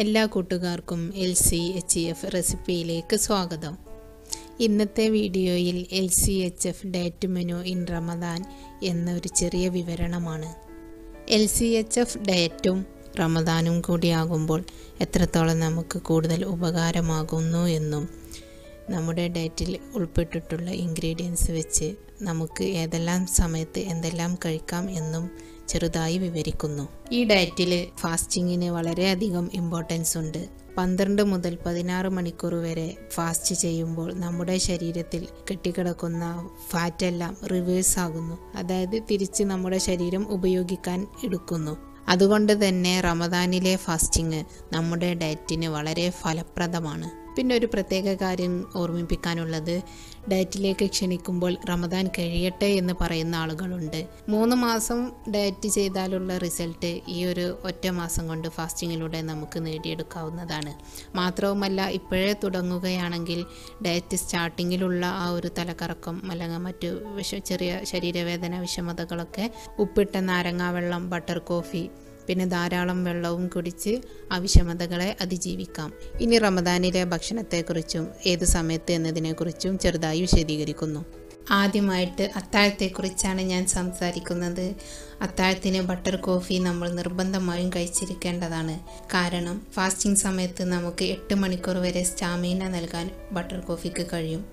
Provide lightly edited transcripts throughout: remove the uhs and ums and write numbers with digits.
എല്ലാ കൂട്ടുകാർക്കും LCHF റെസിപ്പിയിലേക്ക് സ്വാഗതം. ഇന്നത്തെ വീഡിയോയിൽ LCHF diet menu in Ramadan എന്നൊരു ചെറിയ വിവരണമാണ്. LCHF ഡയറ്റും റമദാനും കൂടിയാകുമ്പോൾ എത്രത്തോളം നമുക്ക് കൂടുതൽ ഉപകാരമാകുന്നു എന്നും നമ്മുടെ ഡയറ്റിൽ ഉൾപ്പെട്ടിട്ടുള്ള ഇൻഗ്രീഡിയൻസ് വെച്ച് നമുക്ക് ഏതെല്ലാം സമയത്ത് എന്തെല്ലാം കഴിക്കാം എന്നും ചെറുതായി വിവരിക്കുന്നു. ഈ ഡയറ്റിൽ ഫാസ്റ്റിങ്ങിന് വളരെയധികം ഇമ്പോർട്ടൻസ് ഉണ്ട്. 12 മുതൽ 16 മണിക്കൂർ വരെ ഫാസ്റ്റ് ചെയ്യുമ്പോൾ നമ്മുടെ ശരീരത്തിൽ കെട്ടിക്കിടക്കുന്ന ഫാറ്റെല്ലാം റിവേഴ്സ് ആകുന്നു, അതായത് തിരിച്ച് നമ്മുടെ ശരീരം ഉപയോഗിക്കാൻ എടുക്കുന്നു. അതുകൊണ്ട് തന്നെ റമദാനിലെ ഫാസ്റ്റിംഗ് നമ്മുടെ ഡയറ്റിന് വളരെ ഫലപ്രദമാണ്. പിന്നെ ഒരു പ്രത്യേക കാര്യം ഓർമ്മിപ്പിക്കാനുള്ളത്, ഡയറ്റിലേക്ക് ക്ഷണിക്കുമ്പോൾ റമദാൻ കഴിയട്ടെ എന്ന് പറയുന്ന ആളുകളുണ്ട്. 3 മാസം ഡയറ്റ് ചെയ്താലുള്ള റിസൾട്ട് ഈ ഒരു ഒറ്റ മാസം കൊണ്ട് ഫാസ്റ്റിങ്ങിലൂടെ നമുക്ക് നേടിയെടുക്കാവുന്നതാണ്. മാത്രവുമല്ല, ഇപ്പോഴേ തുടങ്ങുകയാണെങ്കിൽ ഡയറ്റ് സ്റ്റാർട്ടിങ്ങിലുള്ള ആ ഒരു തലകറക്കം അല്ലെങ്കിൽ മറ്റു ചെറിയ ശരീരവേദന വിഷമതകളൊക്കെ ഉപ്പിട്ട നാരങ്ങാവെള്ളം, ബട്ടർ കോഫി, പിന്നെ ധാരാളം വെള്ളവും കുടിച്ച് ആ വിഷമതകളെ അതിജീവിക്കാം. ഇനി റമദാനിലെ ഭക്ഷണത്തെക്കുറിച്ചും ഏത് സമയത്ത് എന്നതിനെക്കുറിച്ചും ചെറുതായി വിശദീകരിക്കുന്നു. ആദ്യമായിട്ട് അത്താഴത്തെക്കുറിച്ചാണ് ഞാൻ സംസാരിക്കുന്നത്. അത്താഴത്തിന് ബട്ടർ കോഫി നമ്മൾ നിർബന്ധമായും കഴിച്ചിരിക്കേണ്ടതാണ്. കാരണം ഫാസ്റ്റിംഗ് സമയത്ത് നമുക്ക് 8 മണിക്കൂർ വരെ സ്റ്റാമിന നൽകാൻ ബട്ടർ കോഫിക്ക് കഴിയും.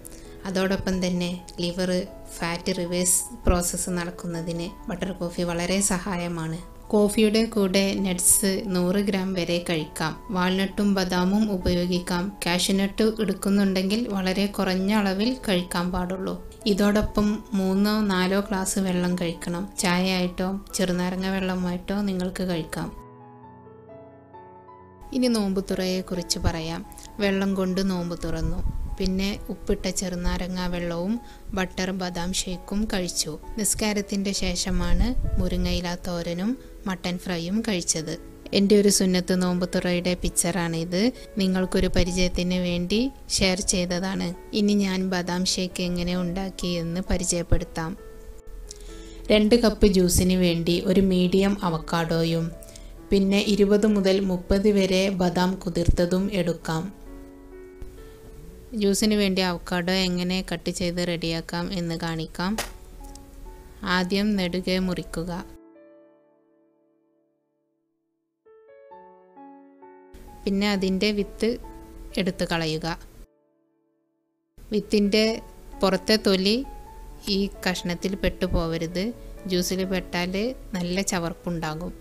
അതോടൊപ്പം തന്നെ ലിവർ ഫാറ്റ് റിവേഴ്സ് പ്രോസസ്സ് നടക്കുന്നതിന് ബട്ടർ കോഫി വളരെ സഹായമാണ്. കോഫിയുടെ കൂടെ നട്ട്സ് 100 ഗ്രാം വരെ കഴിക്കാം. വാൾനട്ടും ബദാമും ഉപയോഗിക്കാം. കാഷ്യൂനട്ട് എടുക്കുന്നുണ്ടെങ്കിൽ വളരെ കുറഞ്ഞ അളവിൽ കഴിക്കാൻ പാടുള്ളൂ. ഇതോടൊപ്പം 3-4 ഗ്ലാസ് വെള്ളം കഴിക്കണം. ചായ ആയിട്ടോ ചെറുനാരങ്ങ വെള്ളമായിട്ടോ നിങ്ങൾക്ക് കഴിക്കാം. ഇനി നോമ്പ് തുറയെക്കുറിച്ച് പറയാം. വെള്ളം കൊണ്ട് നോമ്പ് തുറന്നു. പിന്നെ ഉപ്പിട്ട ചെറുനാരങ്ങ വെള്ളവും ബട്ടർ ബദാം ഷേക്കും കഴിച്ചു. നിസ്കാരത്തിൻ്റെ ശേഷമാണ് മുരിങ്ങയില തോരനും മട്ടൻ ഫ്രൈയും കഴിച്ചത്. എൻ്റെ ഒരു സുന്നത്ത് നോമ്പ് തുറയുടെ പിക്ചറാണിത്. നിങ്ങൾക്കൊരു പരിചയത്തിന് വേണ്ടി ഷെയർ ചെയ്തതാണ്. ഇനി ഞാൻ ബദാം ഷേക്ക് എങ്ങനെ ഉണ്ടാക്കി എന്ന് പരിചയപ്പെടുത്താം. 2 കപ്പ് ജ്യൂസിന് വേണ്ടി ഒരു മീഡിയം അവക്കാഡോയും പിന്നെ 20 മുതൽ 30 വരെ ബദാം കുതിർത്തതും എടുക്കാം. ജ്യൂസിന് വേണ്ടി അവക്കാഡോ എങ്ങനെ കട്ട് ചെയ്ത് റെഡിയാക്കാം എന്ന് കാണിക്കാം. ആദ്യം നെടുകെ മുറിക്കുക. പിന്നെ അതിൻ്റെ വിത്ത് എടുത്ത് കളയുക. വിത്തിൻ്റെ പുറത്തെ തൊലി ഈ കഷ്ണത്തിൽ പെട്ടുപോകരുത്. ജ്യൂസിൽ പെട്ടാൽ നല്ല ചവർപ്പുണ്ടാകും.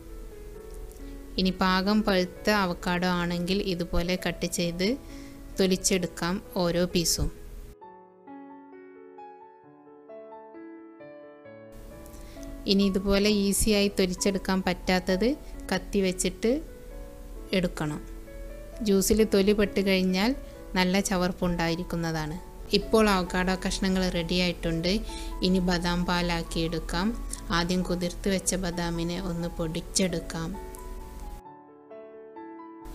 ഇനി പാകം പഴുത്ത അവക്കാഡോ ആണെങ്കിൽ ഇതുപോലെ കട്ട് ചെയ്ത് തൊലിച്ചെടുക്കാം ഓരോ പീസും. ഇനി ഇതുപോലെ ഈസിയായി തൊലിച്ചെടുക്കാൻ പറ്റാത്തത് കത്തി വെച്ചിട്ട് എടുക്കണം. ജ്യൂസിൽ തൊലി പെട്ട് കഴിഞ്ഞാൽ നല്ല ചവർപ്പുണ്ടായിരിക്കുന്നതാണ്. ഇപ്പോൾ അവക്കാഡോ കഷ്ണങ്ങൾ റെഡി ആയിട്ടുണ്ട്. ഇനി ബദാം പാലാക്കി എടുക്കാം. ആദ്യം കുതിർത്ത് വെച്ച ബദാമിനെ ഒന്ന് പൊടിച്ചെടുക്കാം.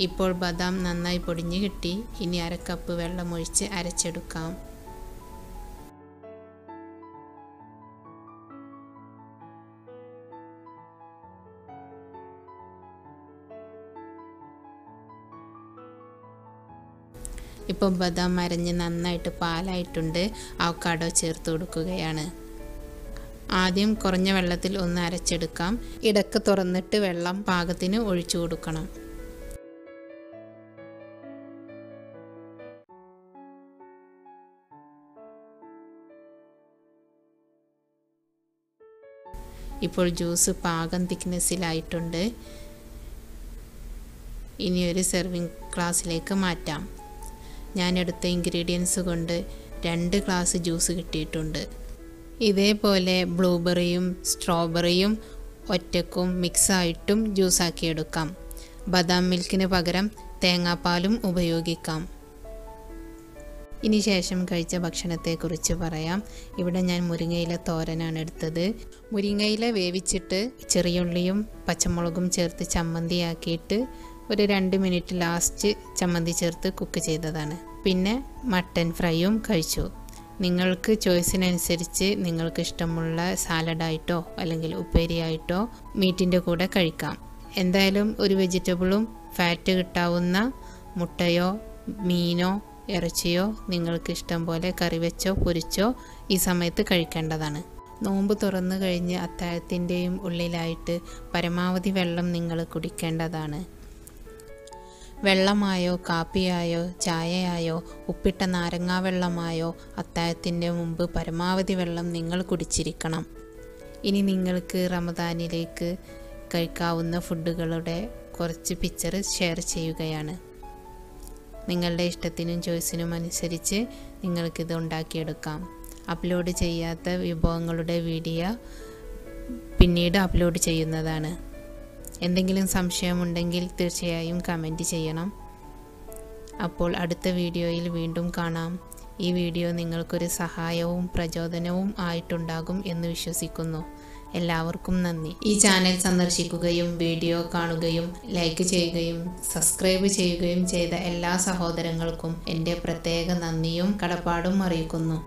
ഇപ്പോൾ ബദാം നന്നായി പൊടിഞ്ഞ് കിട്ടി. ഇനി 1/2 കപ്പ് വെള്ളമൊഴിച്ച് അരച്ചെടുക്കാം. ഇപ്പോൾ ബദാം അരഞ്ഞ് നന്നായിട്ട് പാലായിട്ടുണ്ട്. അവക്കാഡോ ചേർത്ത് കൊടുക്കുകയാണ്. ആദ്യം കുറഞ്ഞ വെള്ളത്തിൽ ഒന്ന് അരച്ചെടുക്കാം. ഇടയ്ക്ക് തുറന്നിട്ട് വെള്ളം പാകത്തിന് ഒഴിച്ചു കൊടുക്കണം. ഇപ്പോൾ ജ്യൂസ് പാകം തിക്നെസ്സിലായിട്ടുണ്ട്. ഇനി ഒരു സെർവിങ് ഗ്ലാസ്സിലേക്ക് മാറ്റാം. ഞാൻ എടുത്ത ഇൻഗ്രീഡിയൻസ് കൊണ്ട് 2 ഗ്ലാസ് ജ്യൂസ് കിട്ടിയിട്ടുണ്ട്. ഇതേപോലെ ബ്ലൂബെറിയും സ്ട്രോബെറിയും ഒറ്റക്കും മിക്സായിട്ടും ജ്യൂസാക്കിയെടുക്കാം. ബദാം മിൽക്കിന് പകരം തേങ്ങാപ്പാലും ഉപയോഗിക്കാം. ഇനി ശേഷം കഴിച്ച ഭക്ഷണത്തെക്കുറിച്ച് പറയാം. ഇവിടെ ഞാൻ മുരിങ്ങയില തോരനാണ് എടുത്തത്. മുരിങ്ങയില വേവിച്ചിട്ട് ചെറിയുള്ളിയും പച്ചമുളകും ചേർത്ത് ചമ്മന്തിയാക്കിയിട്ട് ഒരു 2 മിനിറ്റ് ലാസ്റ്റ് ചമ്മന്തി ചേർത്ത് കുക്ക് ചെയ്തതാണ്. പിന്നെ മട്ടൻ ഫ്രൈയും കഴിച്ചു. നിങ്ങൾക്ക് ചോയ്സിനനുസരിച്ച് നിങ്ങൾക്ക് ഇഷ്ടമുള്ള സാലഡായിട്ടോ അല്ലെങ്കിൽ ഉപ്പേരിയായിട്ടോ മീറ്റിൻ്റെ കൂടെ കഴിക്കാം. എന്തായാലും ഒരു വെജിറ്റബിളും ഫാറ്റ് കിട്ടാവുന്ന മുട്ടയോ മീനോ ഇറച്ചിയോ നിങ്ങൾക്ക് ഇഷ്ടം പോലെ കറി വെച്ചോ പൊരിച്ചോ ഈ സമയത്ത് കഴിക്കേണ്ടതാണ്. നോമ്പ് തുറന്നു കഴിഞ്ഞ് അത്താഴത്തിൻ്റെയും ഉള്ളിലായിട്ട് പരമാവധി വെള്ളം നിങ്ങൾ കുടിക്കേണ്ടതാണ്. വെള്ളമായോ കാപ്പിയായോ ചായയായോ ഉപ്പിട്ട നാരങ്ങാ വെള്ളമായോ അത്താഴത്തിൻ്റെ മുമ്പ് പരമാവധി വെള്ളം നിങ്ങൾ കുടിച്ചിരിക്കണം. ഇനി നിങ്ങൾക്ക് റമദാനിലേക്ക് കഴിക്കാവുന്ന ഫുഡുകളുടെ കുറച്ച് പിക്ചർ ഷെയർ ചെയ്യുകയാണ്. നിങ്ങളുടെ ഇഷ്ടത്തിനും ചോയ്സിനും അനുസരിച്ച് നിങ്ങൾക്കിത് ഉണ്ടാക്കിയെടുക്കാം. അപ്ലോഡ് ചെയ്യാത്ത വിഭവങ്ങളുടെ വീഡിയോ പിന്നീട് അപ്ലോഡ് ചെയ്യുന്നതാണ്. എന്തെങ്കിലും സംശയമുണ്ടെങ്കിൽ തീർച്ചയായും കമൻറ്റ് ചെയ്യണം. അപ്പോൾ അടുത്ത വീഡിയോയിൽ വീണ്ടും കാണാം. ഈ വീഡിയോ നിങ്ങൾക്കൊരു സഹായവും പ്രചോദനവും ആയിട്ടുണ്ടാകും എന്ന് വിശ്വസിക്കുന്നു. എല്ലാവർക്കും നന്ദി. ഈ ചാനൽ സന്ദർശിക്കുകയും വീഡിയോ കാണുകയും ലൈക്ക് ചെയ്യുകയും സബ്സ്ക്രൈബ് ചെയ്യുകയും ചെയ്ത എല്ലാ സഹോദരങ്ങൾക്കും എൻ്റെ പ്രത്യേക നന്ദിയും കടപ്പാടും അറിയിക്കുന്നു.